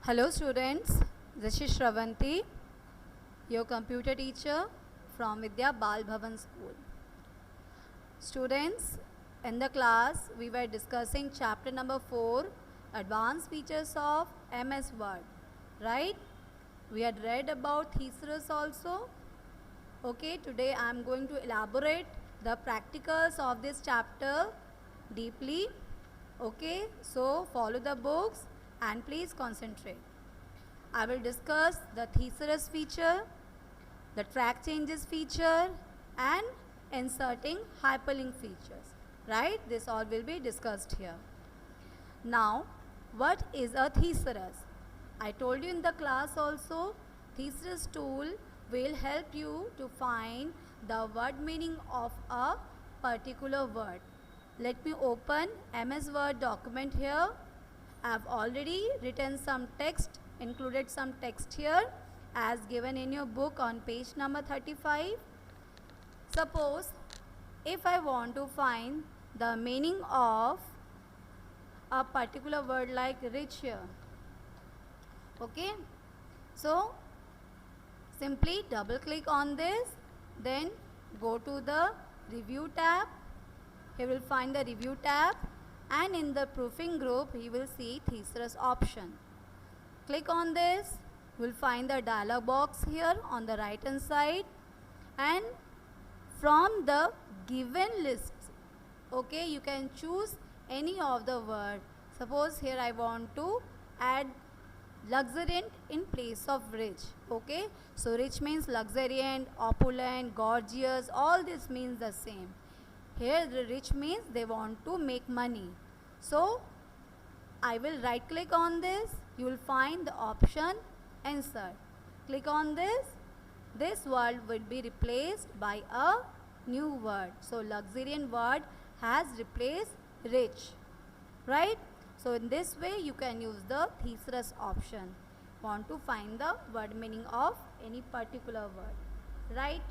Hello students, this is Shravanti, your computer teacher from Vidya Bal Bhavan School. Students, in the class we were discussing chapter number 4, Advanced Features of MS Word, right? We had read about thesaurus also. Okay, today I am going to elaborate the practicals of this chapter deeply. Okay, so follow the books and please concentrate. I will discuss the thesaurus feature, the track changes feature and inserting hyperlink features, right? This all will be discussed here. Now, what is a thesaurus? I told you in the class also, thesaurus tool will help you to find the word meaning of a particular word. Let me open MS Word document here. I have already written some text, included some text here as given in your book on page number 35. Suppose if I want to find the meaning of a particular word like rich here, okay, so simply double click on this, then go to the review tab. He will find the review tab and in the proofing group he will see thesaurus option. Click on this, you will find the dialog box here on the right hand side and from the given list, okay, you can choose any of the word. Suppose here I want to add luxuriant in place of rich, okay, so rich means luxuriant, opulent, gorgeous, all this means the same. Here the rich means they want to make money. So I will right click on this, you will find the option insert. Click on this word will be replaced by a new word. So luxuriant word has replaced rich, right? So in this way you can use the thesaurus option. Want to find the word meaning of any particular word, right?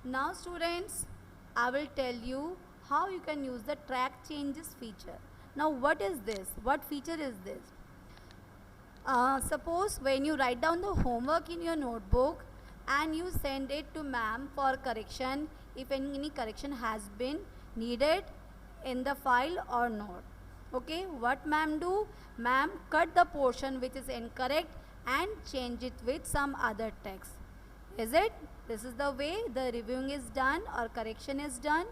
Now students, I will tell you how you can use the track changes feature. Now what is this? What feature is this? Suppose when you write down the homework in your notebook and you send it to ma'am for correction, if any correction has been needed in the file or not. Okay, what ma'am do? Ma'am cut the portion which is incorrect and change it with some other text. Is it? This is the way the reviewing is done or correction is done.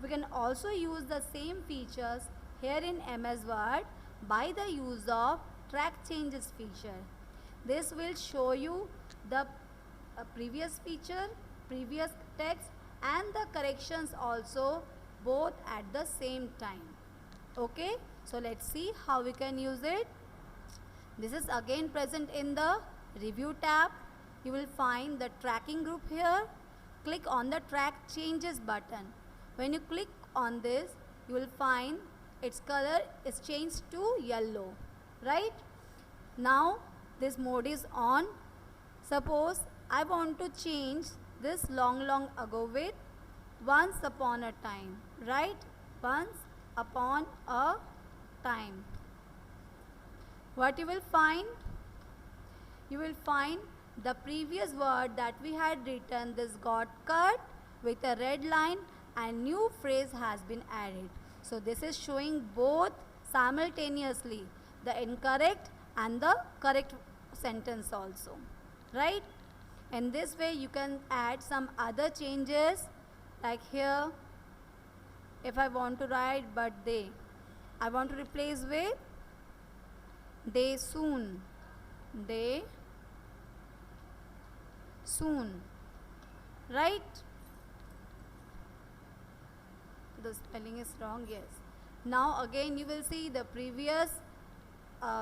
We can also use the same features here in MS Word by the use of track changes feature. This will show you the previous feature, previous text and the corrections also both at the same time. Okay, so let's see how we can use it. This is again present in the review tab. You will find the tracking group here. Click on the track changes button. When you click on this, you will find its color is changed to yellow, right? Now this mode is on. Suppose I want to change this long ago with once upon a time, right? Once upon a time. What you will find? You will find the previous word that we had written, this got cut with a red line and new phrase has been added. So this is showing both simultaneously, the incorrect and the correct sentence also, right? In this way you can add some other changes like here. If I want to write but they, I want to replace with they soon. They soon, right? The spelling is wrong, yes. Now again you will see the previous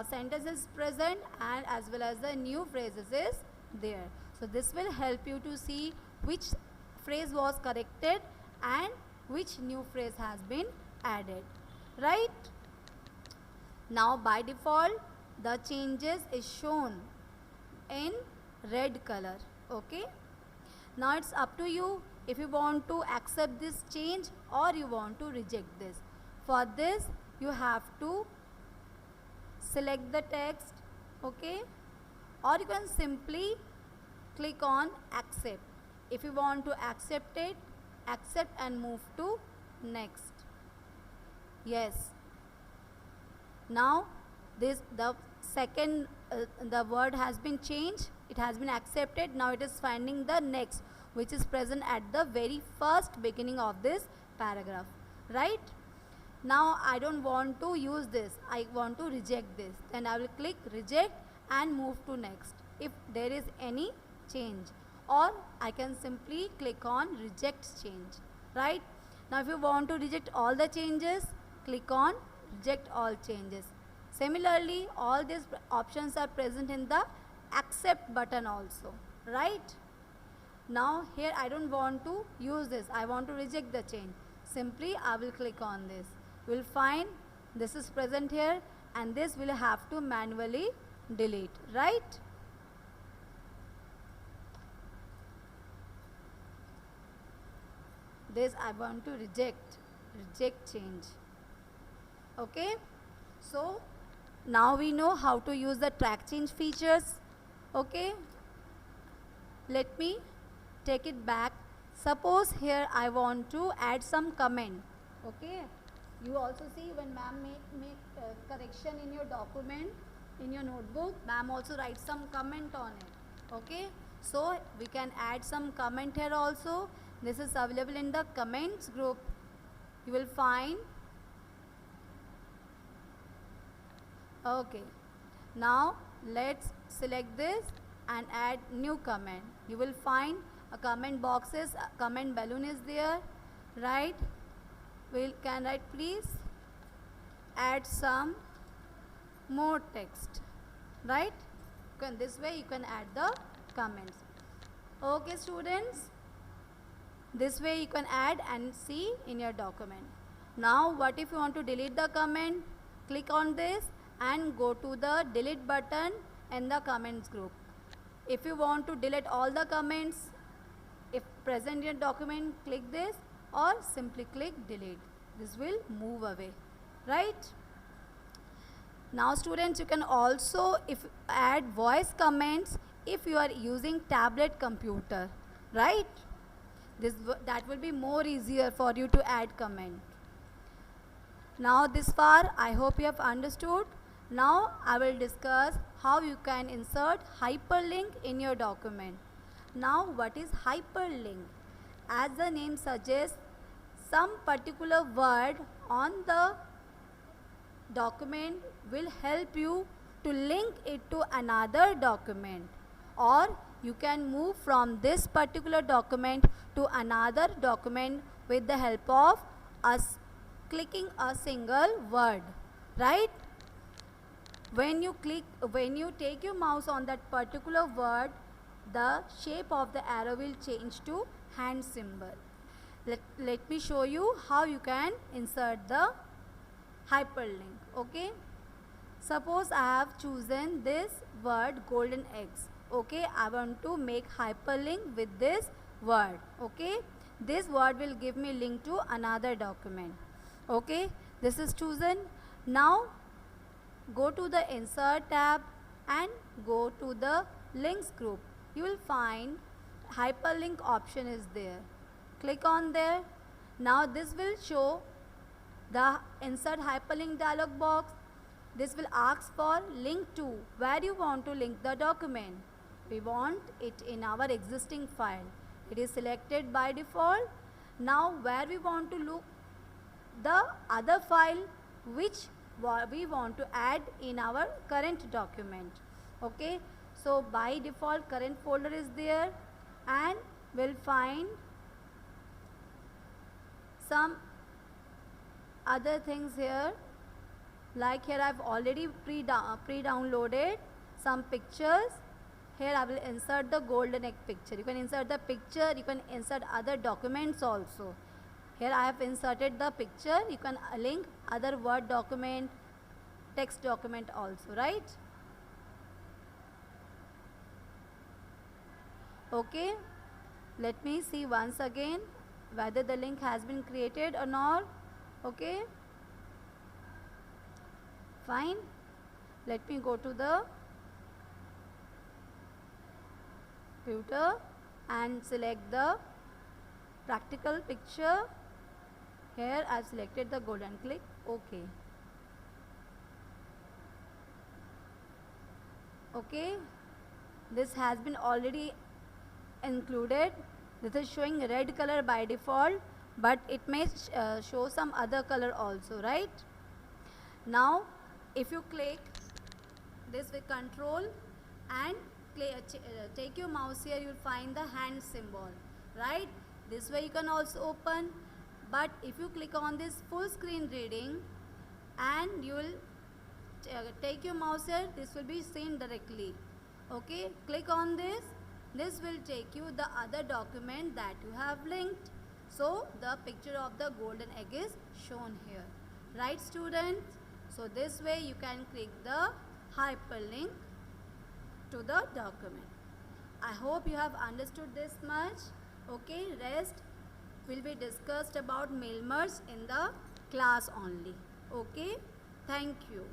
sentence is present and as well as the new phrases is there. So this will help you to see which phrase was corrected and which new phrase has been added, right? Now by default the changes is shown in red color, okay? Now it's up to you if you want to accept this change or you want to reject this. For this you have to select the text, okay, or you can simply click on accept. If you want to accept it, accept and move to next. Yes. Now the second the word has been changed, it has been accepted. Now it is finding the next, which is present at the very first beginning of this paragraph, right? Now I don't want to use this, I want to reject this, then I will click reject and move to next if there is any change, or I can simply click on reject change, right? Now if you want to reject all the changes, click on reject all changes. Similarly, all these options are present in the accept button also, right? Now here I don't want to use this, I want to reject the change. Simply I will click on this. You will find this is present here, and this will have to manually delete, right? This I want to reject change. Okay, so now we know how to use the track change features. Okay, let me take it back. Suppose here I want to add some comment. Okay, you also see when ma'am make correction in your document, in your notebook, ma'am also writes some comment on it. Okay, so we can add some comment here also. This is available in the comments group. You will find. Okay, now let's select this and add new comment. You will find a comment boxes, a comment balloon is there, right? We can write please add some more text, right? This way you can add the comments. Okay students, this way you can add and see in your document. Now what if you want to delete the comment? Click on this and go to the delete button in the comments group. If you want to delete all the comments, if present in your document, click this or simply click delete. This will move away, right? Now students, you can also add voice comments if you are using tablet computer, right? That will be more easier for you to add comment. Now this far I hope you have understood. Now I will discuss how you can insert hyperlink in your document. Now what is hyperlink? As the name suggests, some particular word on the document will help you to link it to another document, or you can move from this particular document to another document with the help of clicking a single word, right? When you take your mouse on that particular word, the shape of the arrow will change to hand symbol. Let me show you how you can insert the hyperlink. Okay, suppose I have chosen this word golden eggs. Okay, I want to make hyperlink with this word. Okay, this word will give me link to another document. Okay, this is chosen. Now go to the insert tab and go to the links group. You will find hyperlink option is there. Click on there. Now this will show the insert hyperlink dialog box. This will ask for link to, where you want to link the document. We want it in our existing file. It is selected by default. Now where we want to look the other file which we want to add in our current document. Okay, so by default current folder is there, and we'll find some other things here. Like here I've already pre-downloaded some pictures. Here I will insert the golden egg picture. You can insert the picture, you can insert other documents also. Here I have inserted the picture. You can link other Word document, text document also, right? Okay, let me see once again whether the link has been created or not. Okay, fine. Let me go to the computer and select the practical picture. Here I've selected the golden click OK. Okay, this has been already included. This is showing red color by default, but it may show some other color also, right? Now if you click this with control and take your mouse here, you'll find the hand symbol, right? This way you can also open, but if you click on this full screen reading and you will take your mouse here, this will be seen directly. Okay, click on this. This will take you the other document that you have linked. So the picture of the golden egg is shown here, right students? So this way you can click the hyperlink to the document. I hope you have understood this much. Okay, rest will be discussed about mail merge in the class only. Okay, thank you.